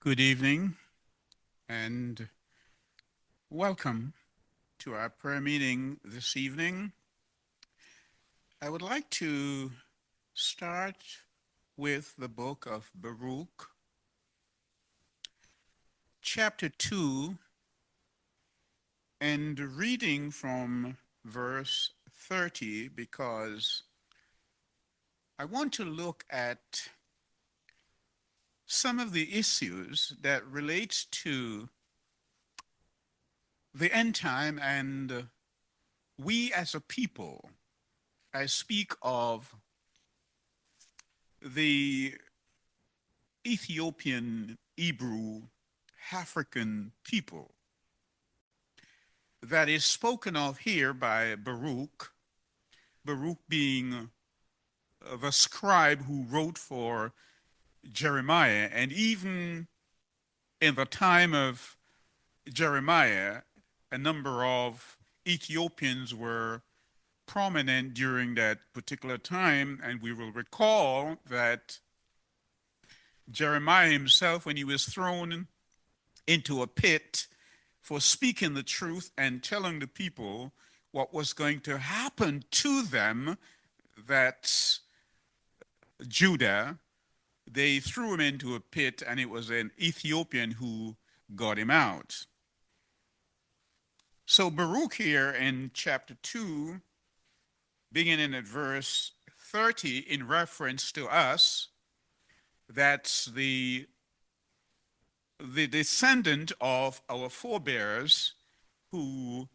Good evening and welcome to our prayer meeting this evening. I would like to start with the book of Baruch, chapter 2, and reading from verse 30 because I want to look at some of the issues that relate to the end time and we as a people. I speak of the Ethiopian, Hebrew, African people that is spoken of here by Baruch, Baruch being the scribe who wrote for Jeremiah. And even in the time of Jeremiah, a number of Ethiopians were prominent during that particular time. And we will recall that Jeremiah himself, when he was thrown into a pit for speaking the truth and telling the people what was going to happen to them, that Judah, they threw him into a pit, and it was an Ethiopian who got him out. So Baruch here in chapter 2, beginning at verse 30, in reference to us, that's the descendant of our forebears who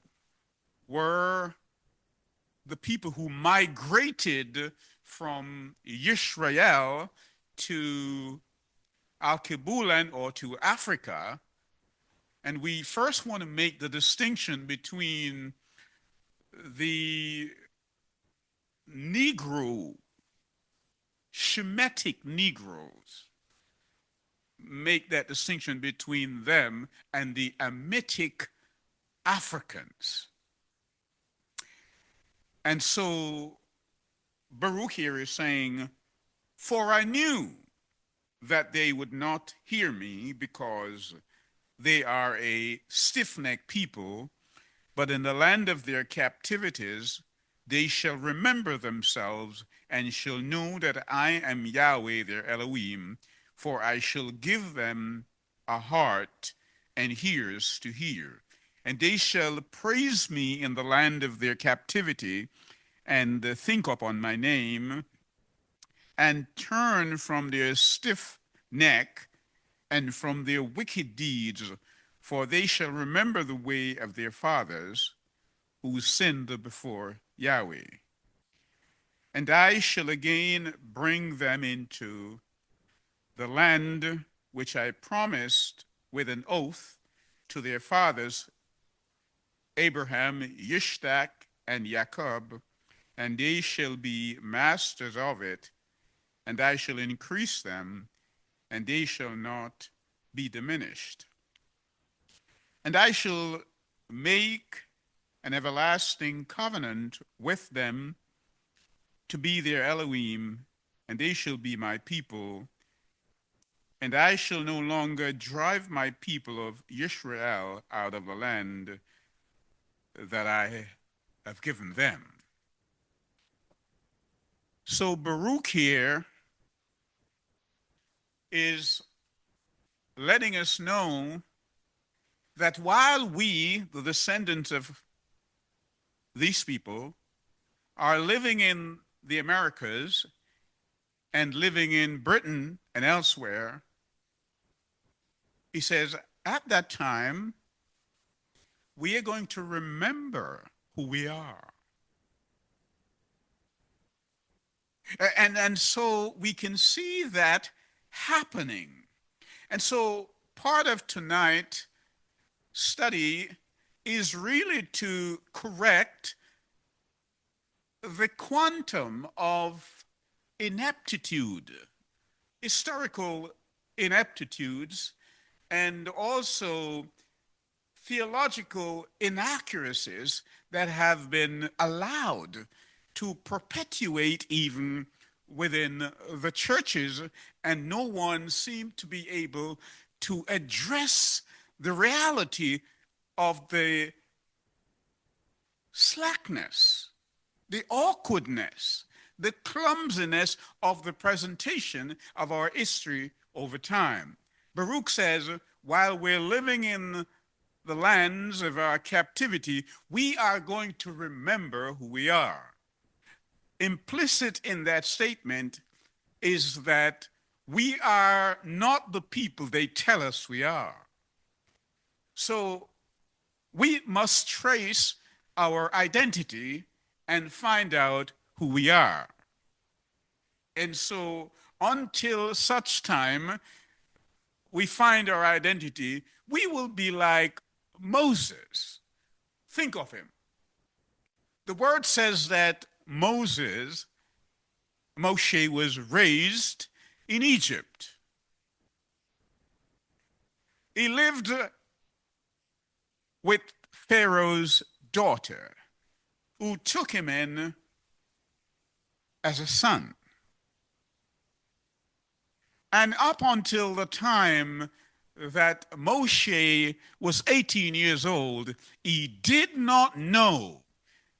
were the people who migrated from Israel to Al-Kebulan or to Africa. And we first want to make the distinction between the Negro, Shemitic Negroes, make that distinction between them and the Hamitic Africans. And so Baruch here is saying, for I knew that they would not hear me because they are a stiff-necked people, but in the land of their captivities they shall remember themselves and shall know that I am Yahweh their Elohim, for I shall give them a heart and ears to hear. And they shall praise me in the land of their captivity, and think upon my name, and turn from their stiff neck and from their wicked deeds, for they shall remember the way of their fathers who sinned before Yahweh. And I shall again bring them into the land which I promised with an oath to their fathers, Abraham, Ishak, and Jacob, and they shall be masters of it, and I shall increase them, and they shall not be diminished. And I shall make an everlasting covenant with them to be their Elohim, and they shall be my people. And I shall no longer drive my people of Israel out of the land that I have given them. So Baruch here is letting us know that while we, the descendants of these people, are living in the Americas and living in Britain and elsewhere, he says, at that time, we are going to remember who we are. And so we can see that happening. And so part of tonight's study is really to correct the quantum of ineptitude, historical ineptitudes, and also theological inaccuracies that have been allowed to perpetuate even within the churches, and no one seemed to be able to address the reality of the slackness, the awkwardness, the clumsiness of the presentation of our history over time. Baruch says, while we're living in the lands of our captivity, we are going to remember who we are. Implicit in that statement is that we are not the people they tell us we are. So we must trace our identity and find out who we are. And so until such time we find our identity, we will be like Moses. Think of him. The word says that Moshe was raised in Egypt. He lived with Pharaoh's daughter, who took him in as a son. And up until the time that Moshe was 18 years old, he did not know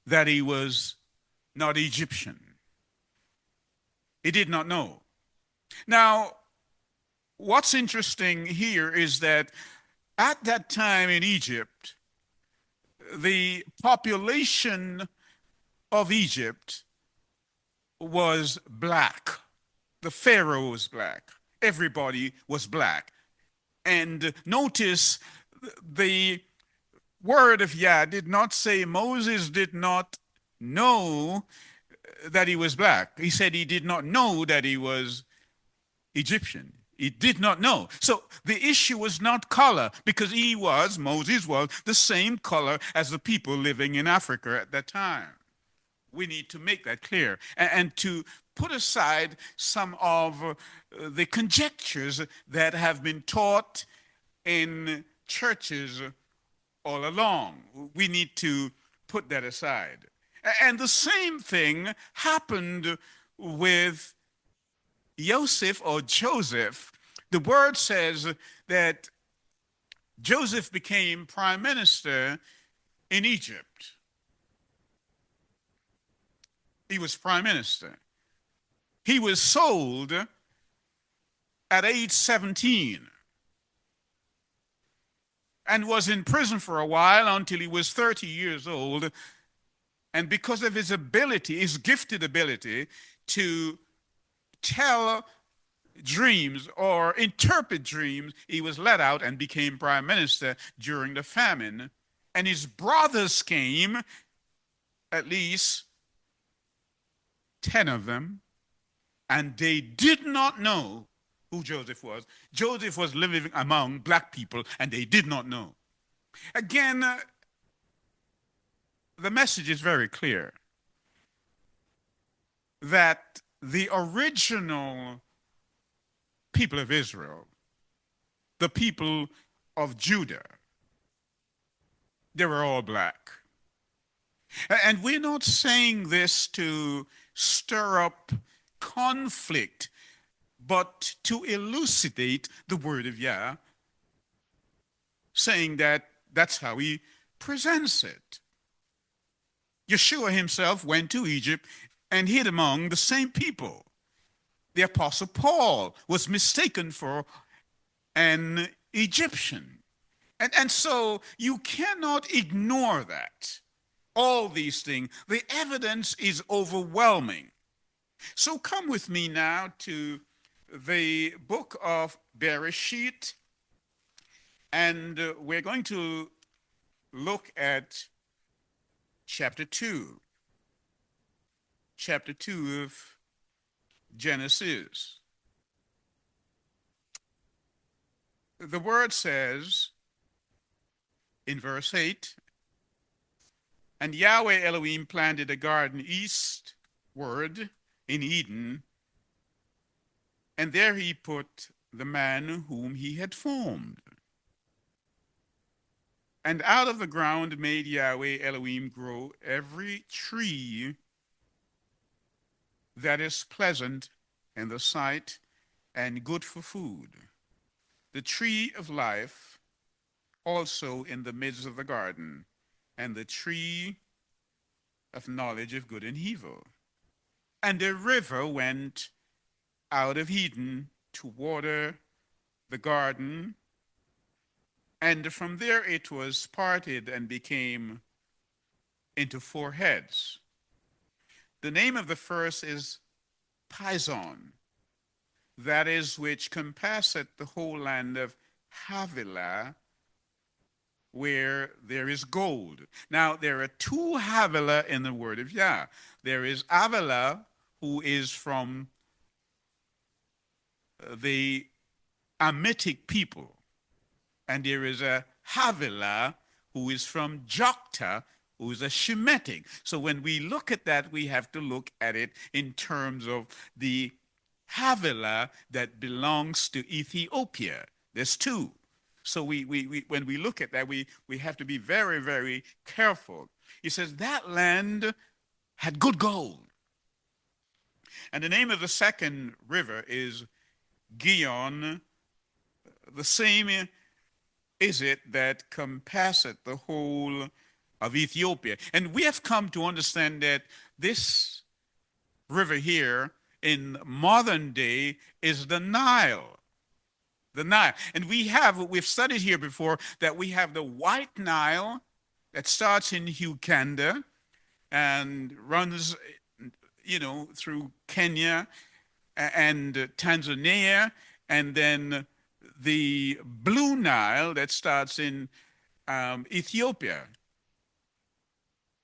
that he was not Egyptian. He did not know. Now, what's interesting here is that at that time in Egypt, the population of Egypt was black. The Pharaoh was black. Everybody was black. And notice the word of Yah did not say Moses did not know that he was black. He said he did not know that he was Egyptian. He did not know. So the issue was not color, because Moses was the same color as the people living in Africa at that time. We need to make that clear and to put aside some of the conjectures that have been taught in churches all along. We need to put that aside. And the same thing happened with Joseph or Joseph. The word says that Joseph became prime minister in Egypt. He was prime minister. He was sold at age 17 and was in prison for a while until he was 30 years old. And because of his ability, his gifted ability to tell dreams or interpret dreams, he was let out and became prime minister during the famine. And his brothers came, at least 10 of them, and they did not know who Joseph was. Joseph was living among black people, and they did not know. Again, the message is very clear that the original people of Israel, the people of Judah, they were all black. And we're not saying this to stir up conflict, but to elucidate the word of Yah, saying that that's how he presents it. Yeshua himself went to Egypt and hid among the same people. The Apostle Paul was mistaken for an Egyptian. And so you cannot ignore that. All these things, the evidence is overwhelming. So come with me now to the book of Bereshit, and we're going to look at chapter 2 of Genesis. The word says in verse 8, and Yahweh Elohim planted a garden eastward in Eden, and there he put the man whom he had formed. And out of the ground made Yahweh Elohim grow every tree that is pleasant in the sight and good for food. the tree of life also in the midst of the garden, and the tree of knowledge of good and evil. And the river went out of Eden to water the garden, and from there it was parted and became into four heads. The name of the first is Pison, that is, which compasseth the whole land of Havilah, where there is gold. Now, there are two Havilah in the word of Yah. There is Havilah, who is from the Amitic people, and there is a Havilah, who is from Jokta, who is a Shemitic. So when we look at that, we have to look at it in terms of the Havilah that belongs to Ethiopia. There's two. So when we look at that, we have to be very, very careful. He says that land had good gold. And the name of the second river is Gihon. The same is it that compasseth the whole of Ethiopia. And we have come to understand that this river here in modern day is the Nile. The Nile. And we've studied here before that we have the White Nile that starts in Uganda and runs, through Kenya and Tanzania, and then the Blue Nile that starts in Ethiopia,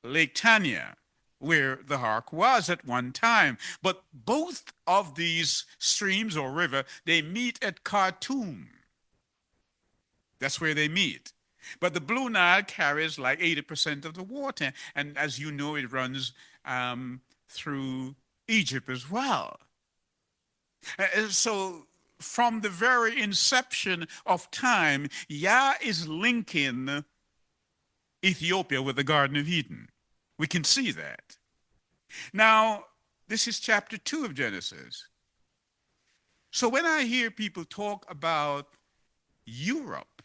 Lake Tanya, where the ark was at one time. But both of these streams or river, they meet at Khartoum. That's where they meet. But the Blue Nile carries like 80% of the water. And as you know, it runs through Egypt as well. So from the very inception of time, Yah is linking Ethiopia with the Garden of Eden. We can see that. Now, this is chapter 2 of Genesis. So when I hear people talk about Europe,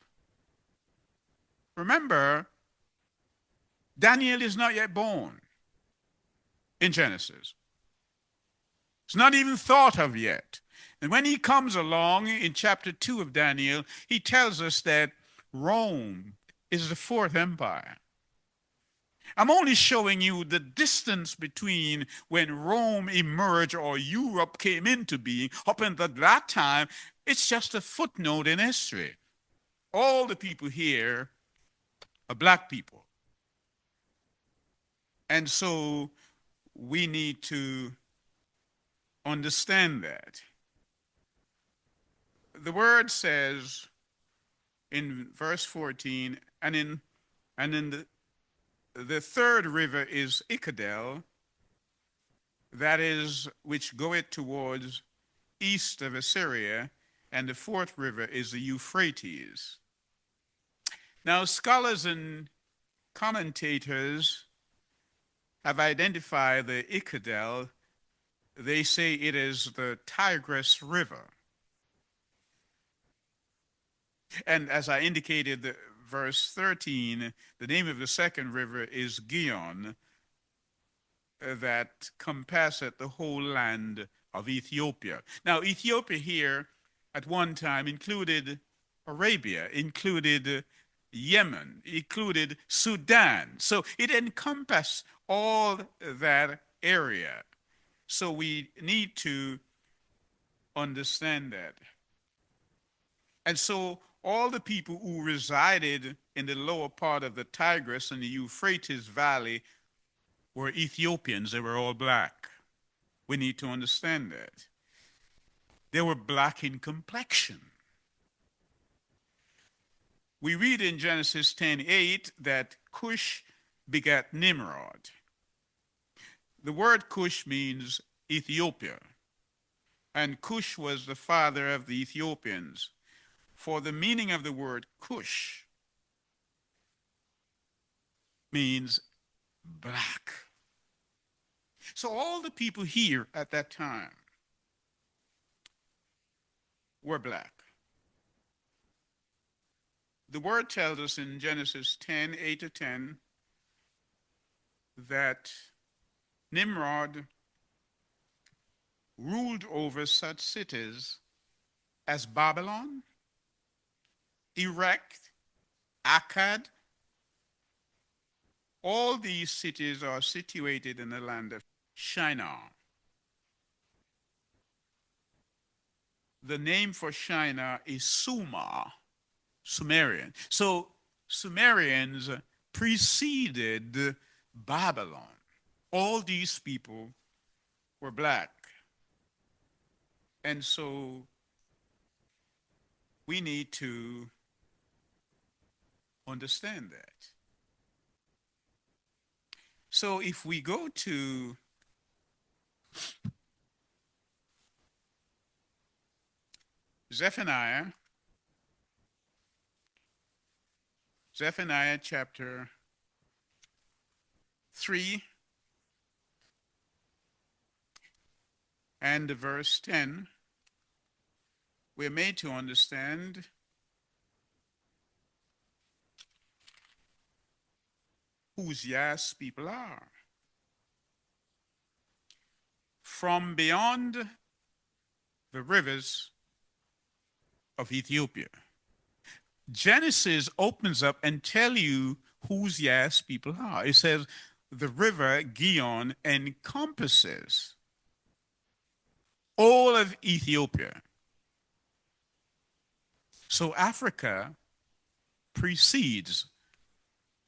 remember, Daniel is not yet born in Genesis. It's not even thought of yet. And when he comes along in chapter 2 of Daniel, he tells us that Rome is the fourth empire. I'm only showing you the distance between when Rome emerged or Europe came into being. Up until that time, it's just a footnote in history. All the people here are black people. And so we need to understand that. The word says in verse 14, and in the third river is Icadel, that is, which goeth towards east of Assyria, and the fourth river is the Euphrates. Now, scholars and commentators have identified the Icadel. They say it is the Tigris River. And as I indicated, verse 13, the name of the second river is Gihon, that compasseth the whole land of Ethiopia. Now, Ethiopia here at one time included Arabia, included Yemen, included Sudan. So it encompassed all that area. So we need to understand that. And so all the people who resided in the lower part of the Tigris and the Euphrates Valley were Ethiopians. They were all black. We need to understand that. They were black in complexion. We read in Genesis 10:8 that Cush begat Nimrod. The word Cush means Ethiopia, and Cush was the father of the Ethiopians. For the meaning of the word Cush means black. So all the people here at that time were black. The word tells us in Genesis 10:8 to 10, that Nimrod ruled over such cities as Babylon, Erech, Akkad. All these cities are situated in the land of Shinar. The name for Shinar is Sumer, Sumerian. So Sumerians preceded Babylon. All these people were black. And so we need to understand that. So if we go to Zephaniah chapter 3 and verse 10, we're made to understand whose Yah's people are. From beyond the rivers of Ethiopia. Genesis opens up and tell you whose Yah's people are. It says the river Gihon encompasses all of Ethiopia. So Africa precedes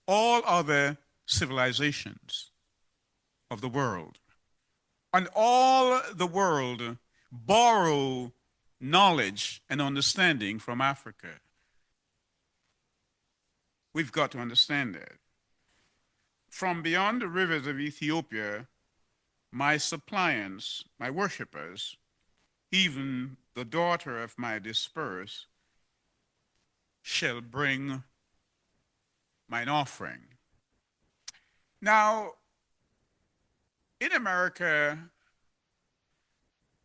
all other civilizations of the world. And all the world borrow knowledge and understanding from Africa. We've got to understand that. From beyond the rivers of Ethiopia, my suppliants, my worshippers, even the daughter of my dispersed, shall bring mine offering. Now, in America,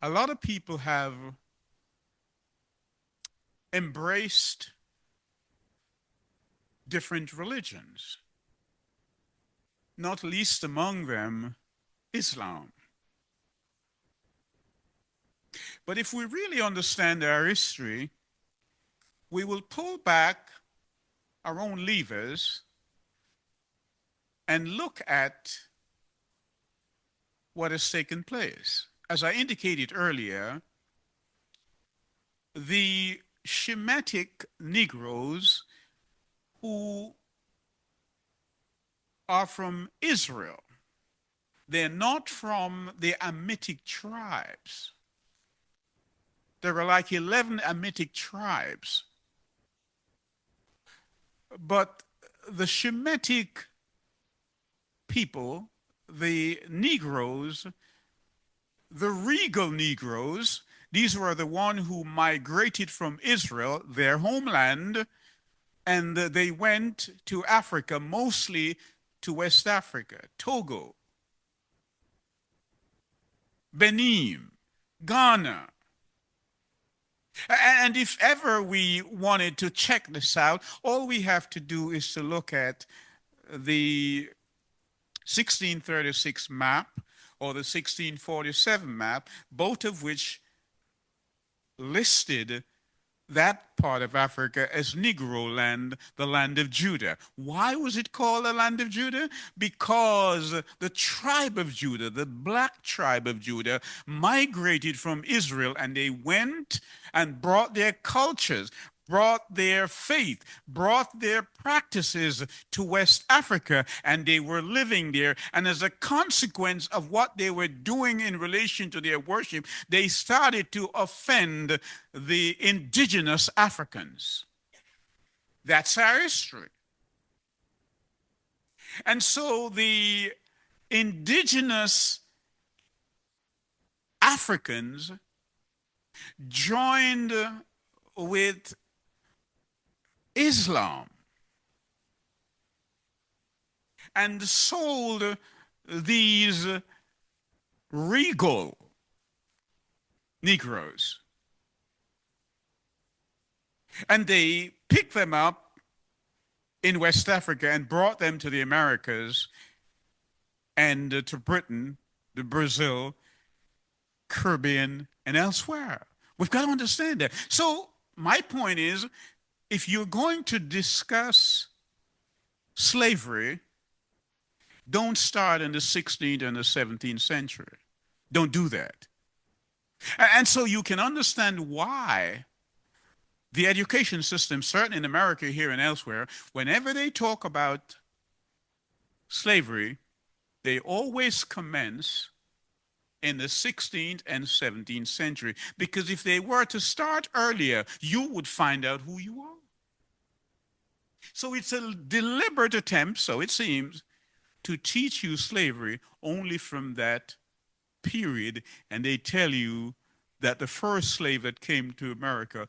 a lot of people have embraced different religions, not least among them Islam. But if we really understand our history, we will pull back our own levers and look at what has taken place. As I indicated earlier, the Shemitic Negroes who are from Israel, they're not from the Hamitic tribes. There are like 11 Hamitic tribes. But the Shemitic people, the Negroes, the regal Negroes, these were the ones who migrated from Israel, their homeland, and they went to Africa, mostly to West Africa, Togo, Benin, Ghana. And if ever we wanted to check this out, all we have to do is to look at the 1636 map or the 1647 map, both of which listed that part of Africa as Negro land, the land of Judah. Why was it called the land of Judah? Because the tribe of Judah, the black tribe of Judah, migrated from Israel, and they went and brought their cultures, brought their faith, brought their practices to West Africa, and they were living there. And as a consequence of what they were doing in relation to their worship, they started to offend the indigenous Africans. That's our history. And so the indigenous Africans joined with Islam and sold these regal Negroes. And they picked them up in West Africa and brought them to the Americas and to Britain, to Brazil, Caribbean, and elsewhere. We've got to understand that. So my point is, if you're going to discuss slavery, don't start in the 16th and the 17th century. Don't do that. And so you can understand why the education system, certainly in America, here and elsewhere, whenever they talk about slavery, they always commence in the 16th and 17th century. Because if they were to start earlier, you would find out who you are. So it's a deliberate attempt, so it seems, to teach you slavery only from that period. And they tell you that the first slave that came to America,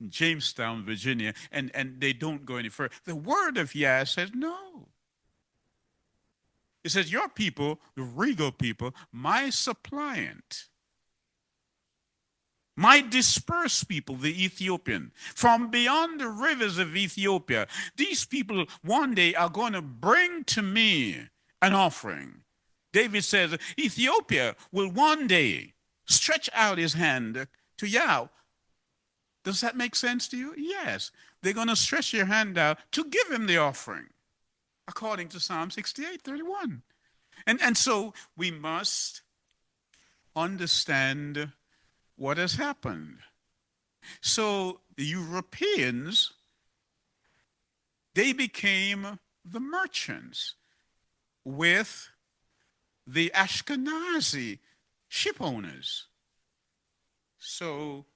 Jamestown, Virginia, and they don't go any further. The word of Yah says no. It says, your people, the regal people, my suppliant, my dispersed people, the Ethiopian, from beyond the rivers of Ethiopia, these people one day are going to bring to me an offering. David says, Ethiopia will one day stretch out his hand to Yah. Does that make sense to you? Yes. They're going to stretch your hand out to give him the offering, according to Psalm 68:31. And so we must understand what has happened. So the Europeans, they became the merchants with the Ashkenazi ship owners. So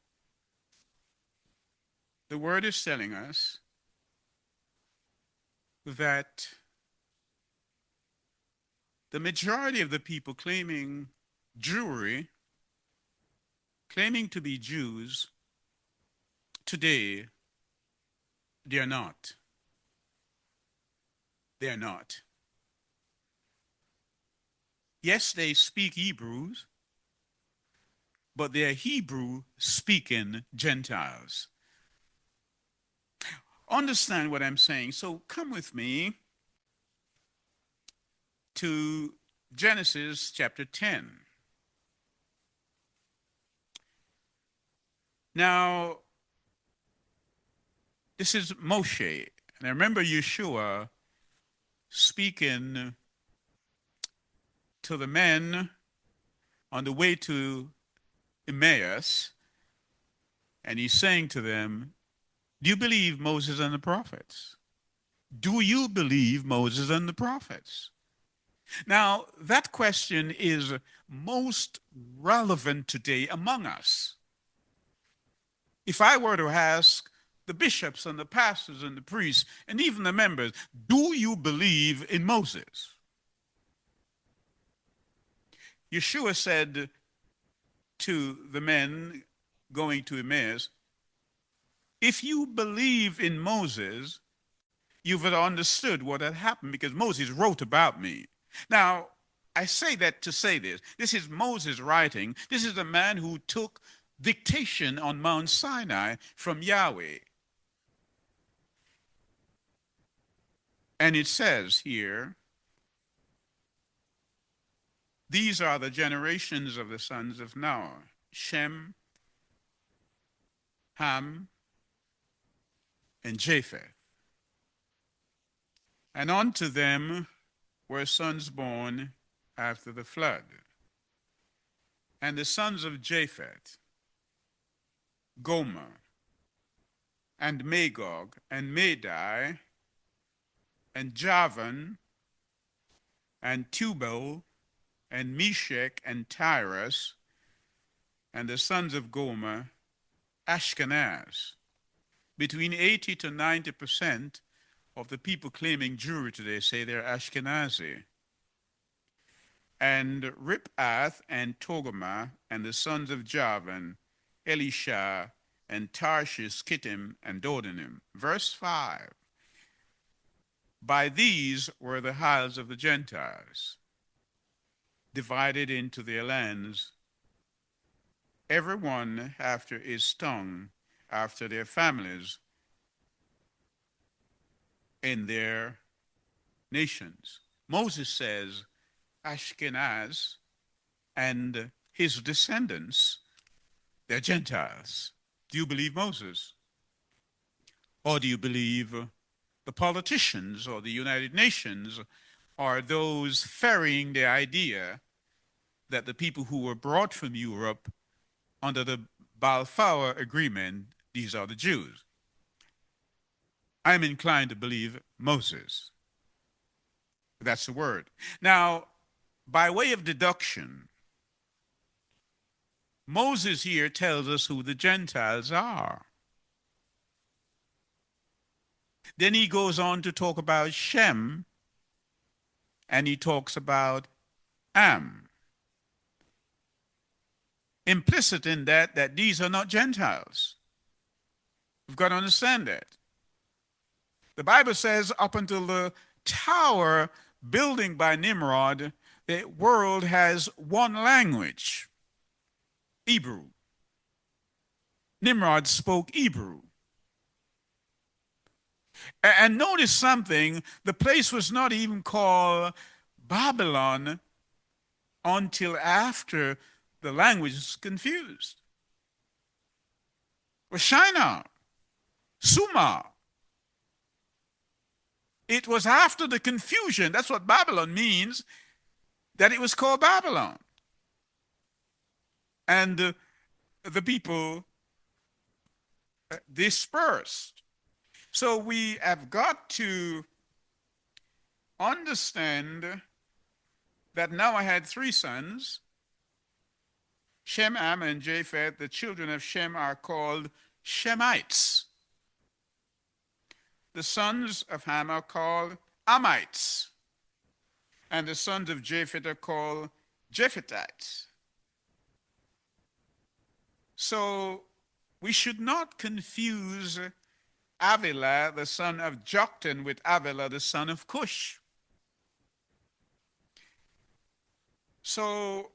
the word is telling us that the majority of the people claiming Jewry, claiming to be Jews, today, they are not. They are not. Yes, they speak Hebrews, but they are Hebrew-speaking Gentiles. Understand what I'm saying. So come with me to Genesis chapter 10. Now, this is Moshe. And I remember Yeshua speaking to the men on the way to Emmaus, and he's saying to them, do you believe Moses and the prophets? Do you believe Moses and the prophets? Now, that question is most relevant today among us. If I were to ask the bishops and the pastors and the priests and even the members, do you believe in Moses? Yeshua said to the men going to Emmaus, if you believe in Moses, you've understood what had happened because Moses wrote about me. Now, I say that to say this. This is Moses writing. This is the man who took dictation on Mount Sinai from Yahweh. And it says here, these are the generations of the sons of Noah, Shem, Ham, and Japheth. And unto them were sons born after the flood. And the sons of Japheth, Gomer, and Magog, and Madai, and Javan, and Tubal, and Meshach, and Tyrus, and the sons of Gomer, Ashkenaz. Between 80 to 90% of the people claiming Jewry today say they're Ashkenazi. And Ripath and Togarmah, and the sons of Javan, Elisha, and Tarshish, Kittim, and Dodanim. Verse 5. By these were the isles of the Gentiles, divided into their lands, every one after his tongue, after their families. in their nations. Moses says Ashkenaz and his descendants, they're Gentiles. Do you believe Moses? Or do you believe the politicians or the United Nations are those ferrying the idea that the people who were brought from Europe under the Balfour Agreement, these are the Jews? I'm inclined to believe Moses. That's the word. Now, by way of deduction, Moses here tells us who the Gentiles are. Then he goes on to talk about Shem, and he talks about Am. Implicit in that these are not Gentiles. We've got to understand that. The Bible says up until the tower building by Nimrod, the world has one language, Hebrew. Nimrod spoke Hebrew. And notice something, the place was not even called Babylon until after the language was confused. It was Shinar, Sumer. It was after the confusion, that's what Babylon means, that it was called Babylon. And the people dispersed. So we have got to understand that Noah had three sons, Shem, Ham, and Japheth. The children of Shem are called Shemites. The sons of Ham are called Amites. And the sons of Japheth are called Japhethites. So we should not confuse Avila, the son of Joktan, with Avila, the son of Cush. So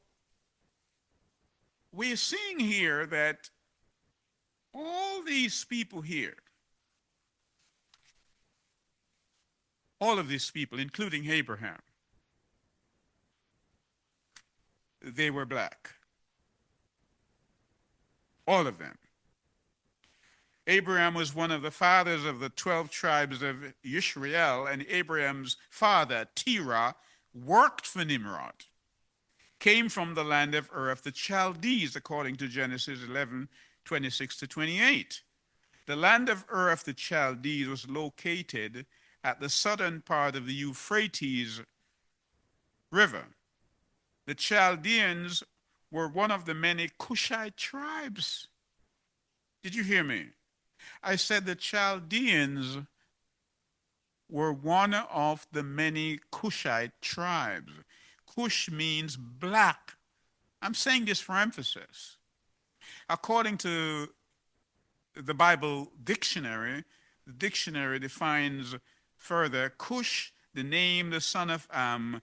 we're seeing here that all these people here, all of these people, including Abraham, they were black. All of them. Abraham was one of the fathers of the 12 tribes of Yisrael, and Abraham's father, Terah, worked for Nimrod, came from the land of Ur of the Chaldees, according to Genesis 11:26-28. The land of Ur of the Chaldees was located at the southern part of the Euphrates River. The Chaldeans were one of the many Kushite tribes. Did you hear me? I said the Chaldeans were one of the many Kushite tribes. Cush means black. I'm saying this for emphasis. According to the Bible dictionary, the dictionary defines further Cush, the name, the son of Am,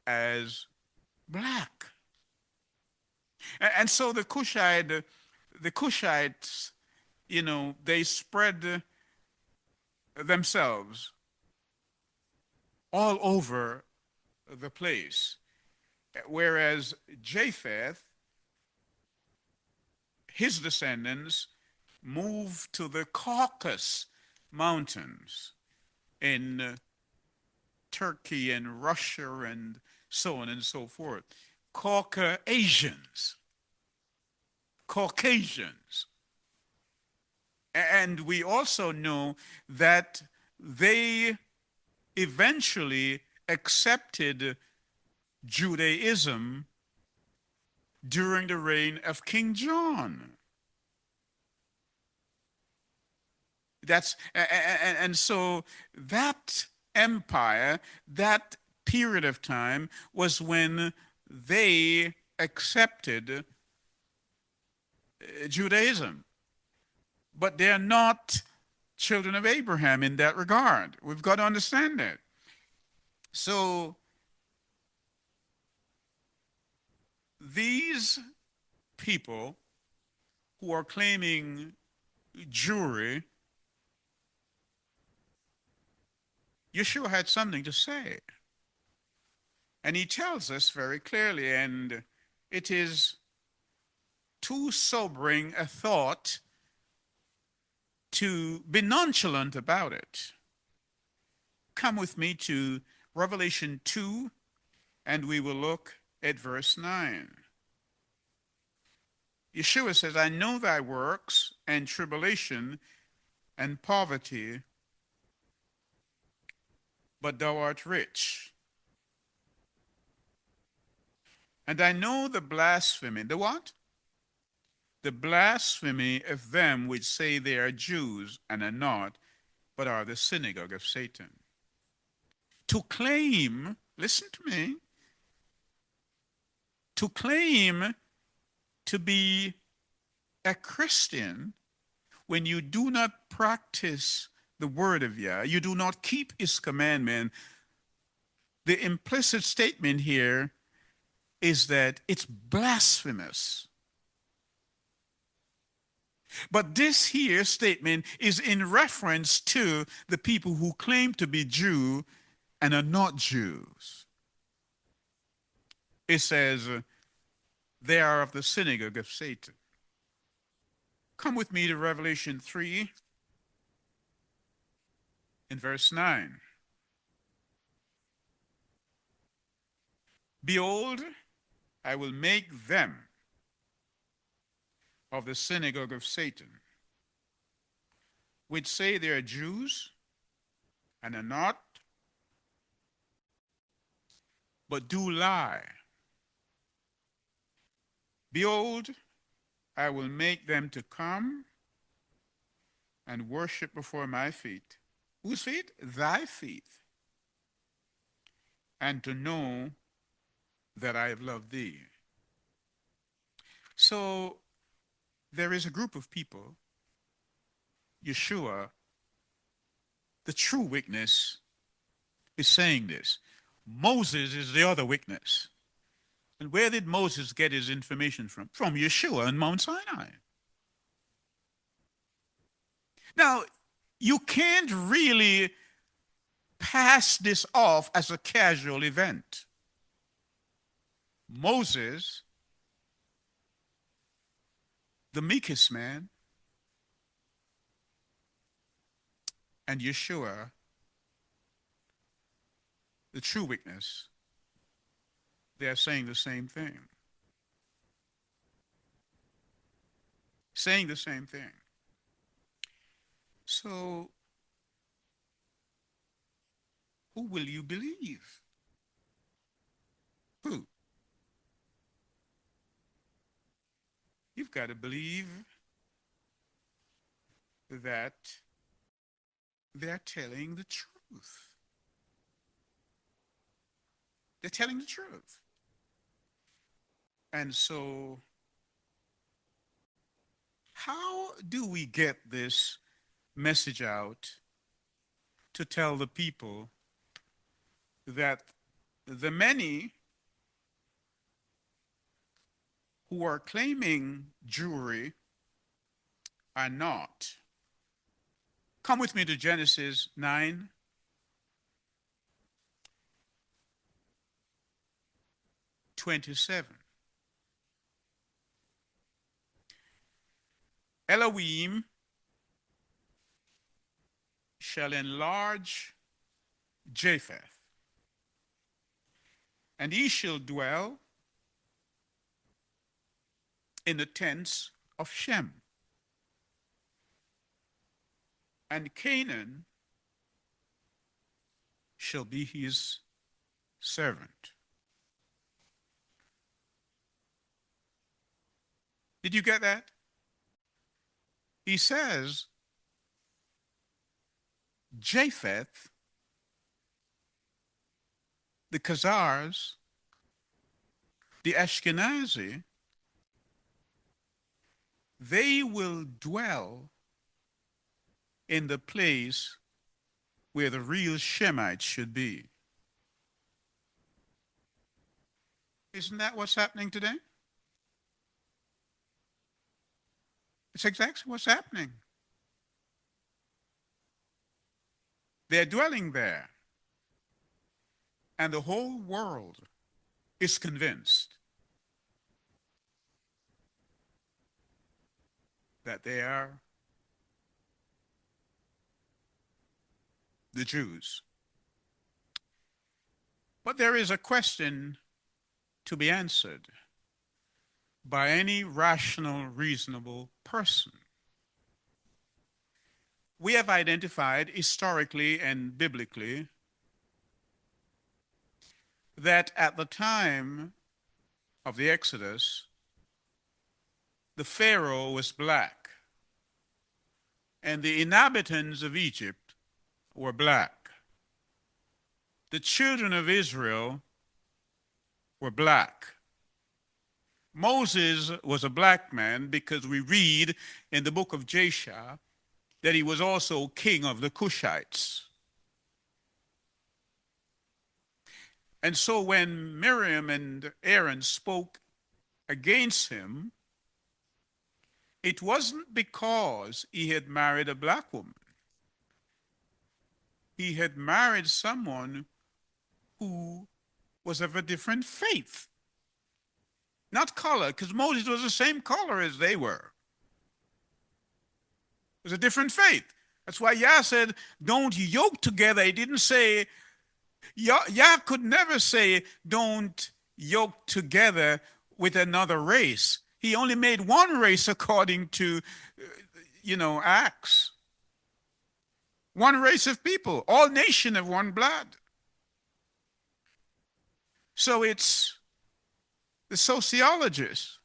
as black. And so the Kushites, they spread themselves all over the place. Whereas Japheth, his descendants, moved to the Caucasus Mountains in Turkey and Russia and so on and so forth. Caucasians. And we also know that they eventually accepted Judaism during the reign of King John. And so that empire, that period of time was when they accepted Judaism. But they're not children of Abraham in that regard. We've got to understand that. So these people who are claiming Jewry Yeshua had something to say. And he tells us very clearly, and it is too sobering a thought to be nonchalant about it. Come with me to Revelation 2, and we will look at verse 9. Yeshua says, I know thy works and tribulation and poverty, but thou art rich. And I know the blasphemy, the what? The blasphemy of them which say they are Jews and are not, but are the synagogue of Satan. To claim, listen to me, to claim to be a Christian when you do not practice the word of Yah, you do not keep his commandment, the implicit statement here is that it's blasphemous. But this here statement is in reference to the people who claim to be Jew and are not Jews. It says, they are of the synagogue of Satan. Come with me to Revelation 3 in verse 9. Behold, I will make them of the synagogue of Satan, which say they are Jews and are not, but do lie. Behold, I will make them to come and worship before my feet. Whose feet? Thy feet. And to know that I have loved thee. So there is a group of people, Yeshua, the true witness, is saying this. Moses is the other witness. And where did Moses get his information from? From Yeshua and Mount Sinai. Now, you can't really pass this off as a casual event. Moses, the meekest man, and Yeshua, the true witness, they are saying the same thing. Saying the same thing. So, who will you believe? Who? You've got to believe that they're telling the truth. They're telling the truth. And so, how do we get this message out to tell the people that the many who are claiming Jewry are not? Come with me to Genesis 9. Elohim shall enlarge Japheth, and he shall dwell in the tents of Shem. And Canaan shall be his servant. Did you get that? He says, Japheth, the Khazars, the Ashkenazi, they will dwell in the place where the real Shemites should be. Isn't that what's happening today? It's exactly what's happening. They're dwelling there. And the whole world is convinced that they are the Jews. But there is a question to be answered by any rational, reasonable person. We have identified historically and biblically that at the time of the Exodus, the Pharaoh was black, and the inhabitants of Egypt were black. The children of Israel were black. Moses was a black man because we read in the book of Jasher that he was also king of the Kushites. And so when Miriam and Aaron spoke against him, it wasn't because he had married a black woman. He had married someone who was of a different faith. Not color, because Moses was the same color as they were. It was a different faith. That's why Yah said, don't yoke together. He didn't say, Yah could never say, don't yoke together with another race. He only made one race according to, Acts. One race of people, all nation of one blood. So it's the sociologists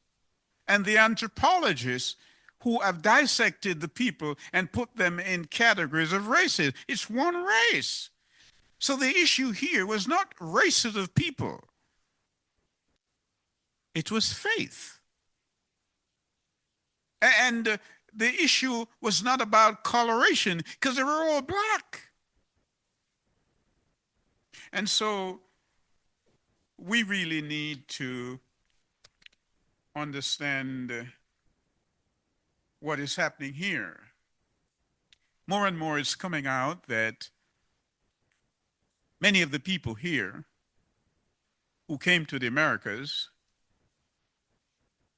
and the anthropologists who have dissected the people and put them in categories of races. It's one race. So the issue here was not races of people. It was faith. And the issue was not about coloration because they were all black. And so we really need to understand what is happening here. More and more is coming out that many of the people here who came to the Americas,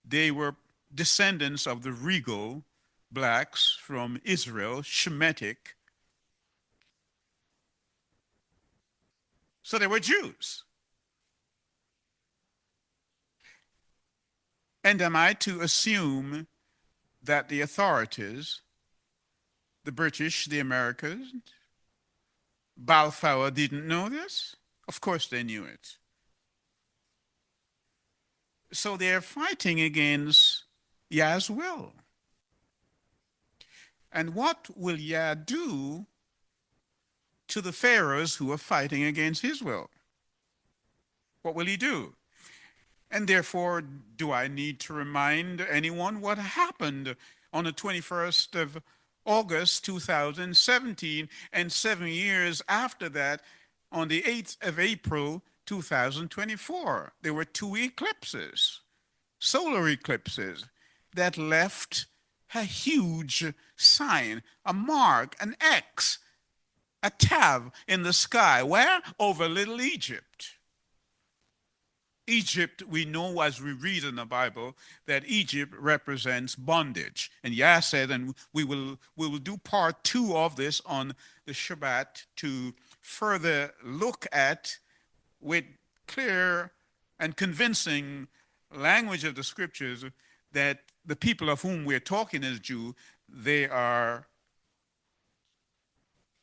they were descendants of the regal blacks from Israel, Shemitic. So they were Jews. And am I to assume that the authorities, the British, the Americans, Balfour didn't know this? Of course they knew it. So they're fighting against Yah's will. And what will Yah do to the pharaohs who are fighting against his will? What will he do? And therefore, do I need to remind anyone what happened on the 21st of August 2017 and 7 years after that on the 8th of April 2024? There were two eclipses, solar eclipses, that left a huge sign, a mark, an X, a tav in the sky. Where? Over Little Egypt. Egypt, we know as we read in the Bible that Egypt represents bondage. And Yah said, and we will do part 2 of this on the Shabbat to further look at with clear and convincing language of the scriptures that the people of whom we're talking as Jew, they are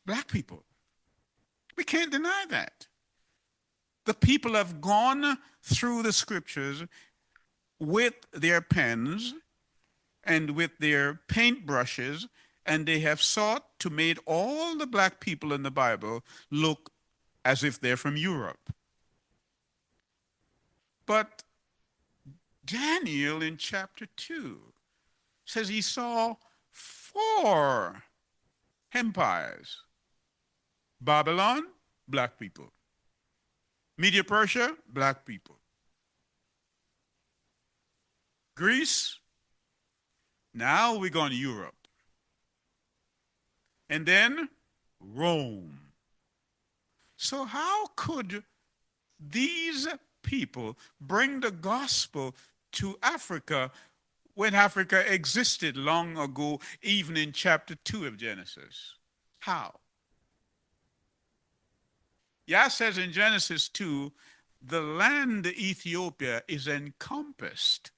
black people. We can't deny that. The people have gone through the scriptures with their pens and with their paintbrushes, and they have sought to make all the black people in the Bible look as if they're from Europe. But Daniel in chapter 2 says he saw 4 empires. Babylon, black people. Media Persia, black people. Greece, now we're going to Europe. And then Rome. So how could These people bring the gospel to Africa when Africa existed long ago, even in chapter 2 of Genesis. How? Yah says in Genesis 2, the land Ethiopia is encompassed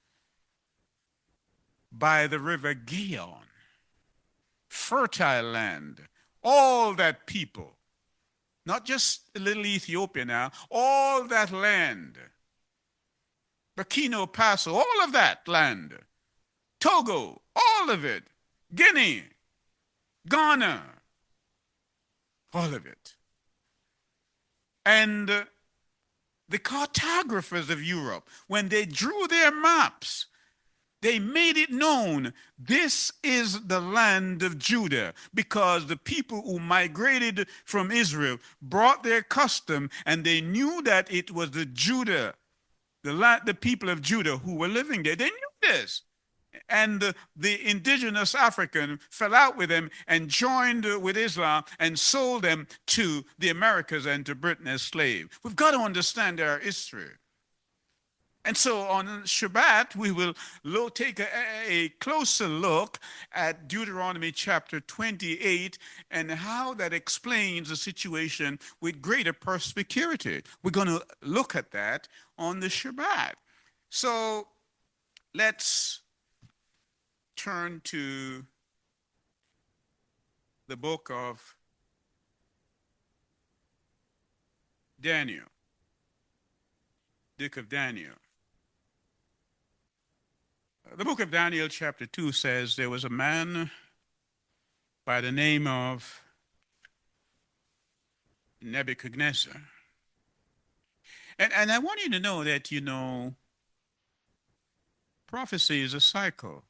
by the river Gihon, fertile land, all that people, not just little Ethiopia now, all that land, Burkina Faso, all of that land, Togo, all of it, Guinea, Ghana, all of it. And the cartographers of Europe, when they drew their maps, they made it known this is the land of Judah, because the people who migrated from Israel brought their custom, and they knew that it was the Judah, the people of Judah who were living there. They knew this. And the indigenous African fell out with them and joined with Islam and sold them to the Americas and to Britain as slaves. We've got to understand our history. And so on Shabbat, we will take a closer look at Deuteronomy chapter 28 and how that explains the situation with greater perspicuity. We're going to look at that on the Shabbat. So let's turn to the book of Daniel, book of Daniel. The book of Daniel chapter 2 says there was a man by the name of Nebuchadnezzar. And I want you to know that, prophecy is a cycle.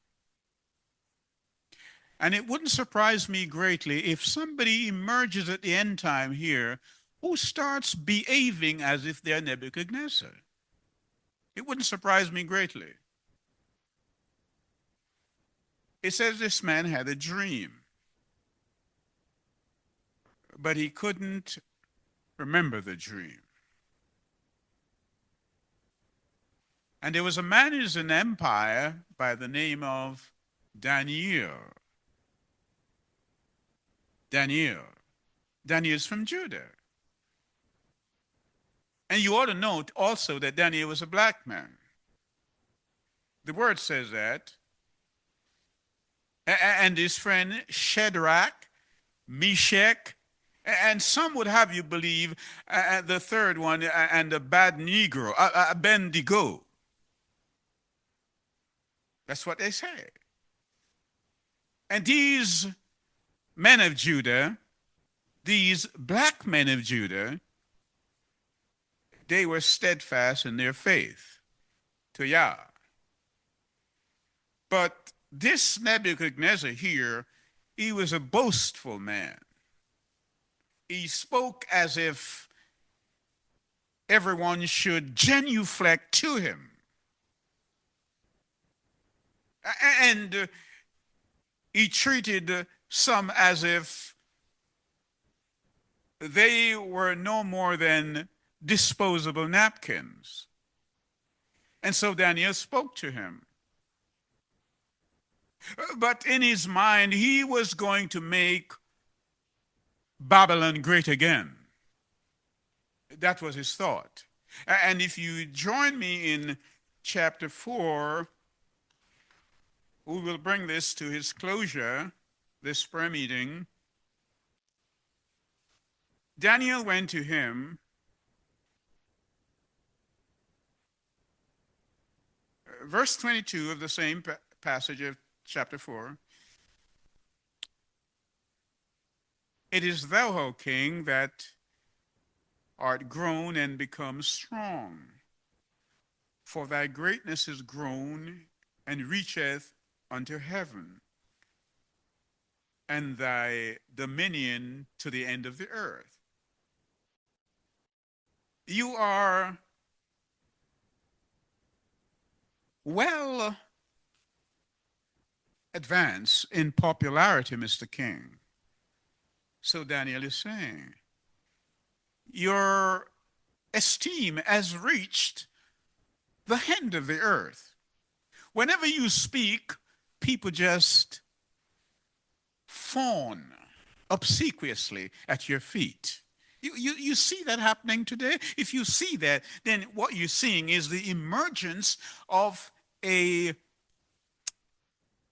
And it wouldn't surprise me greatly if somebody emerges at the end time here who starts behaving as if they're Nebuchadnezzar. It wouldn't surprise me greatly. It says this man had a dream, but he couldn't remember the dream. And there was a man in an empire by the name of Daniel. Daniel is from Judah. And you ought to note also that Daniel was a black man. The word says that. And his friend Shadrach, Meshach, and some would have you believe the third one, and a bad Negro, Abednego. That's what they say. And these men of Judah, these black men of Judah, they were steadfast in their faith to Yah. But this Nebuchadnezzar here, he was a boastful man. He spoke as if everyone should genuflect to him. And he treated some as if they were no more than disposable napkins. And so Daniel spoke to him. But in his mind, he was going to make Babylon great again. That was his thought. And if you join me in chapter 4, we will bring this to his closure, this prayer meeting. Daniel went to him. Verse 22 of the same passage of chapter 4. It is thou, O king, that art grown and become strong, for thy greatness is grown and reacheth unto heaven, and thy dominion to the end of the earth. You are well advanced in popularity, Mr. King. So Daniel is saying, your esteem has reached the end of the earth. Whenever you speak, people just fawn obsequiously at your feet. You see that happening today? If you see that, then what you're seeing is the emergence of a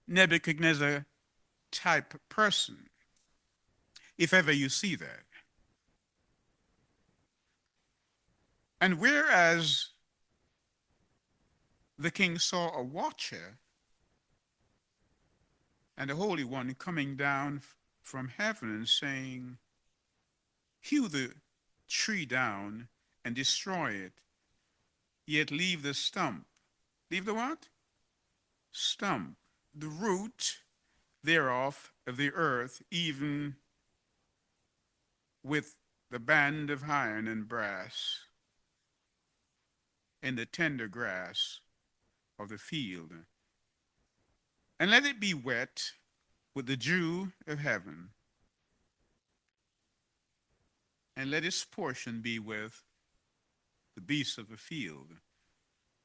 Nebuchadnezzar type person, if ever you see that. And whereas the king saw a watcher and the Holy One coming down from heaven and saying, hew the tree down and destroy it, yet leave the stump. Leave the what? Stump. The root thereof of the earth, even with the band of iron and brass, and the tender grass of the field. And let it be wet with the dew of heaven, and let its portion be with the beasts of the field,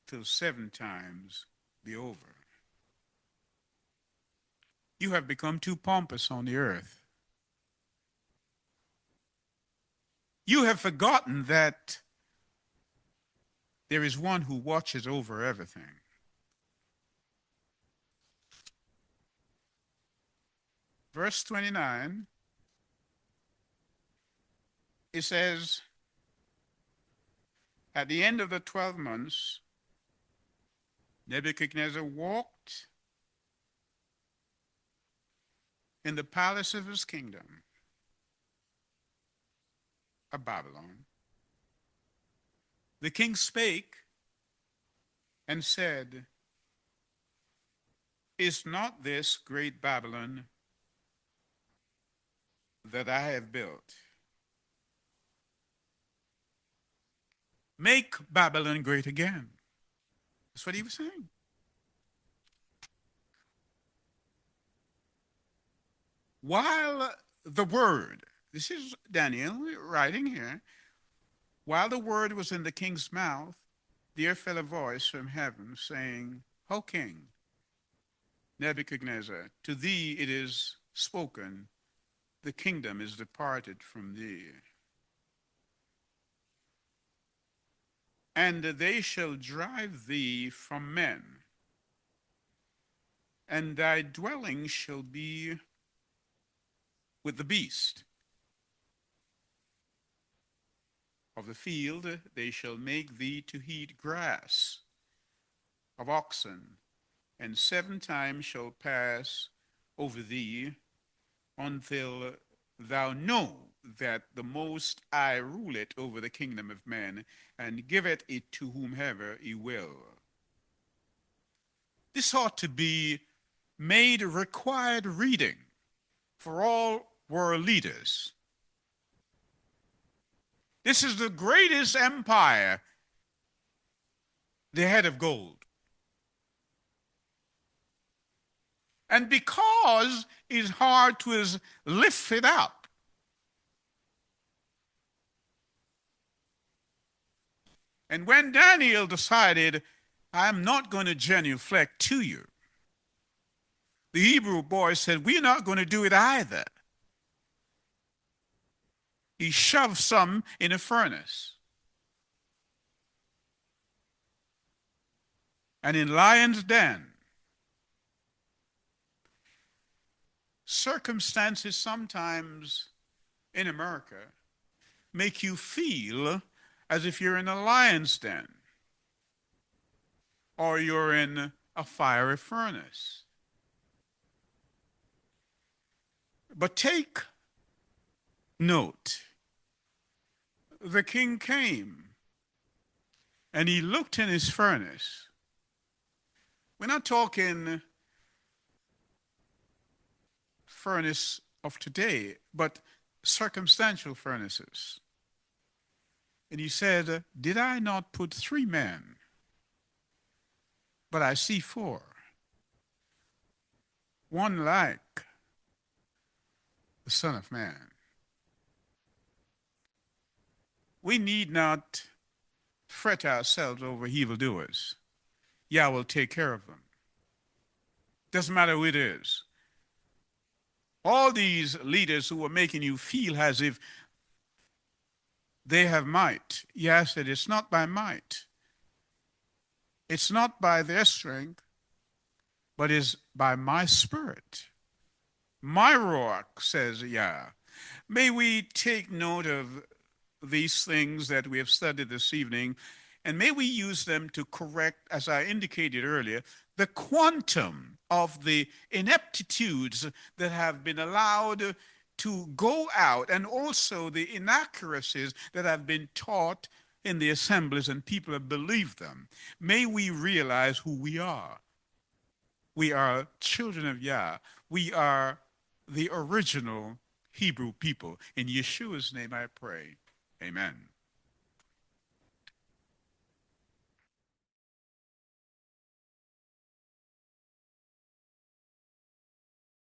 till 7 times be over. You have become too pompous on the earth. You have forgotten that there is one who watches over everything. Verse 29, it says, at the end of the 12 months, Nebuchadnezzar walked in the palace of his kingdom of Babylon. The king spake and said, is not this great Babylon that I have built? Make Babylon great again. That's what he was saying. While the word, this is Daniel writing here, while the word was in the king's mouth, there fell a voice from heaven saying, O king Nebuchadnezzar, to thee it is spoken, the kingdom is departed from thee. And they shall drive thee from men, and thy dwelling shall be with the beast of the field. They shall make thee to eat grass of oxen, and 7 times shall pass over thee, until thou know that the Most High ruleth over the kingdom of men, and giveth it to whomever he will. This ought to be made required reading for all world leaders. This is the greatest empire, the head of gold. And because his heart was lifted up, and when Daniel decided, I'm not going to genuflect to you, the Hebrew boy said, we're not going to do it either. He shoved some in a furnace. And in lion's den, circumstances sometimes in America make you feel as if you're in a lion's den or you're in a fiery furnace. But take note, the king came and he looked in his furnace. We're not talking furnace of today, but circumstantial furnaces. And he said, did I not put 3 men? But I see 4. One like the Son of Man. We need not fret ourselves over evildoers. Yah will take care of them. Doesn't matter who it is. All these leaders who are making you feel as if they have might. Yah said, it's not by might. It's not by their strength, but is by my spirit. My rock, says Yah. May we take note of these things that we have studied this evening, and may we use them to correct, as I indicated earlier, the quantum of the ineptitudes that have been allowed to go out, and also the inaccuracies that have been taught in the assemblies, and people have believed them. May we realize who we are. We are children of Yah. We are the original Hebrew people. In Yeshua's name I pray. Amen.